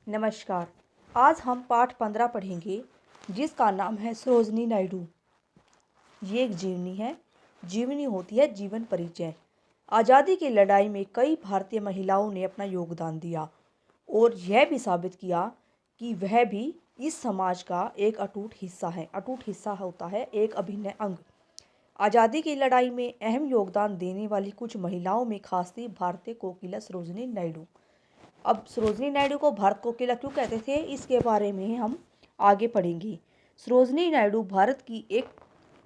नमस्कार। आज हम पाठ 15 पढ़ेंगे जिसका नाम है सरोजनी नायडू। ये एक जीवनी है। जीवनी होती है जीवन परिचय। आज़ादी की लड़ाई में कई भारतीय महिलाओं ने अपना योगदान दिया और यह भी साबित किया कि वह भी इस समाज का एक अटूट हिस्सा है। अटूट हिस्सा होता है एक अभिन्न अंग। आज़ादी की लड़ाई में अहम योगदान देने वाली कुछ महिलाओं में खास थी भारतीय कोकिला सरोजनी नायडू। अब सरोजनी नायडू को भारत कोकिला क्यों कहते थे, इसके बारे में हम आगे पढ़ेंगे। सरोजनी नायडू भारत की एक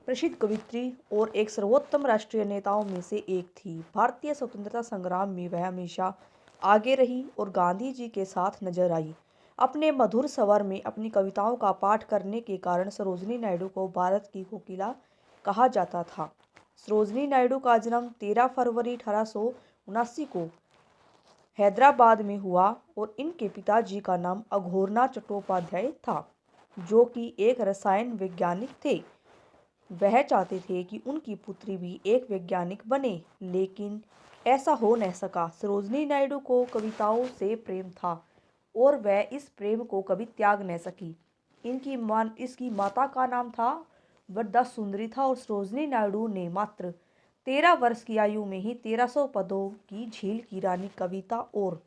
प्रसिद्ध कवयित्री और एक सर्वोत्तम राष्ट्रीय नेताओं में से एक थी। भारतीय स्वतंत्रता संग्राम में वह हमेशा आगे रही और गांधी जी के साथ नजर आई। अपने मधुर स्वर में अपनी कविताओं का पाठ करने के कारण सरोजनी नायडू को भारत की कोकिला कहा जाता था। सरोजनी नायडू का जन्म 13 फरवरी 1879 को हैदराबाद में हुआ और इनके पिताजी का नाम अघोरनाथ चट्टोपाध्याय था, जो कि एक रसायन वैज्ञानिक थे। वह चाहते थे कि उनकी पुत्री भी एक वैज्ञानिक बने, लेकिन ऐसा हो न सका। सरोजनी नायडू को कविताओं से प्रेम था और वह इस प्रेम को कभी त्याग न सकी। इसकी माता का नाम था वरदा सुंदरी था और सरोजनी नायडू ने मात्र 13 वर्ष की आयु में ही 1300 पदों की झील की रानी कविता और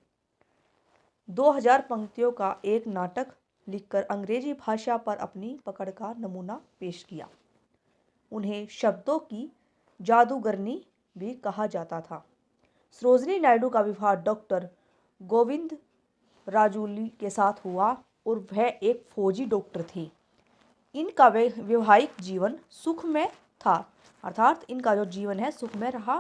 2000 पंक्तियों का एक नाटक लिखकर अंग्रेजी भाषा पर अपनी पकड़ का नमूना पेश किया। उन्हें शब्दों की जादूगरनी भी कहा जाता था। सरोजनी नायडू का विवाह डॉक्टर गोविंद राजूली के साथ हुआ और वह एक फौजी डॉक्टर थे। इनका वैवाहिक जीवन सुखमय था, अर्थात इनका जो जीवन है सुखमय रहा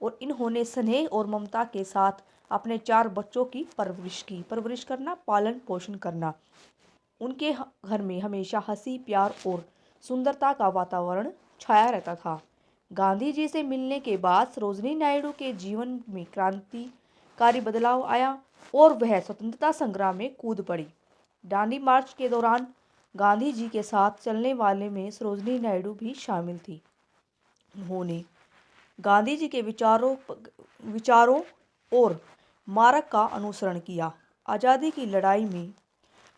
और इन्होंने स्नेह और ममता के साथ अपने 4 बच्चों की परवरिश करना, पालन पोषण करना। उनके घर में हमेशा हंसी, प्यार और सुंदरता का वातावरण छाया रहता था। गांधी जी से मिलने के बाद सरोजनी नायडू के जीवन में क्रांतिकारी बदलाव आया और वह स्वतंत्रता संग्राम में कूद पड़ी। दांडी मार्च के दौरान गांधी जी के साथ चलने वाले में सरोजनी नायडू भी शामिल थी। उन्होंने गांधी जी के विचारों और मार्ग का अनुसरण किया। आज़ादी की लड़ाई में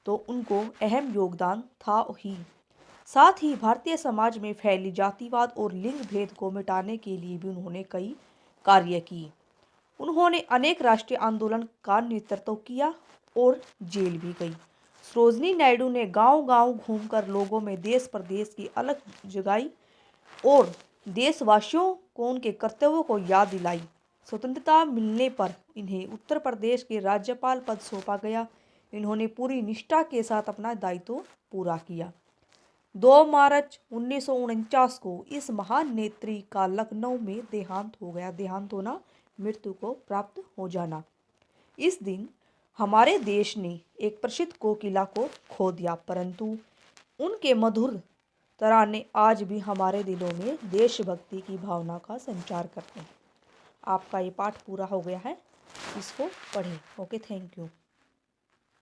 तो उनको अहम योगदान था ही, साथ ही भारतीय समाज में फैली जातिवाद और लिंग भेद को मिटाने के लिए भी उन्होंने कई कार्य किए। उन्होंने अनेक राष्ट्रीय आंदोलन का नेतृत्व किया और जेल भी गई। सरोजनी नायडू ने गांव-गांव घूमकर लोगों में देश प्रदेश की अलख जगाई और देशवासियों को उनके कर्तव्यों को याद दिलाई। स्वतंत्रता मिलने पर इन्हें उत्तर प्रदेश के राज्यपाल पद सौंपा गया। इन्होंने पूरी निष्ठा के साथ अपना दायित्व पूरा किया। 2 मार्च 1949 को इस महान नेत्री का लखनऊ में देहांत हो गया। देहांत होना, मृत्यु को प्राप्त हो जाना। इस दिन हमारे देश ने एक प्रसिद्ध कोकिला को खो दिया, परंतु उनके मधुर तराने आज भी हमारे दिलों में देशभक्ति की भावना का संचार करते हैं। आपका ये पाठ पूरा हो गया है, इसको पढ़ें। Okay, thank you.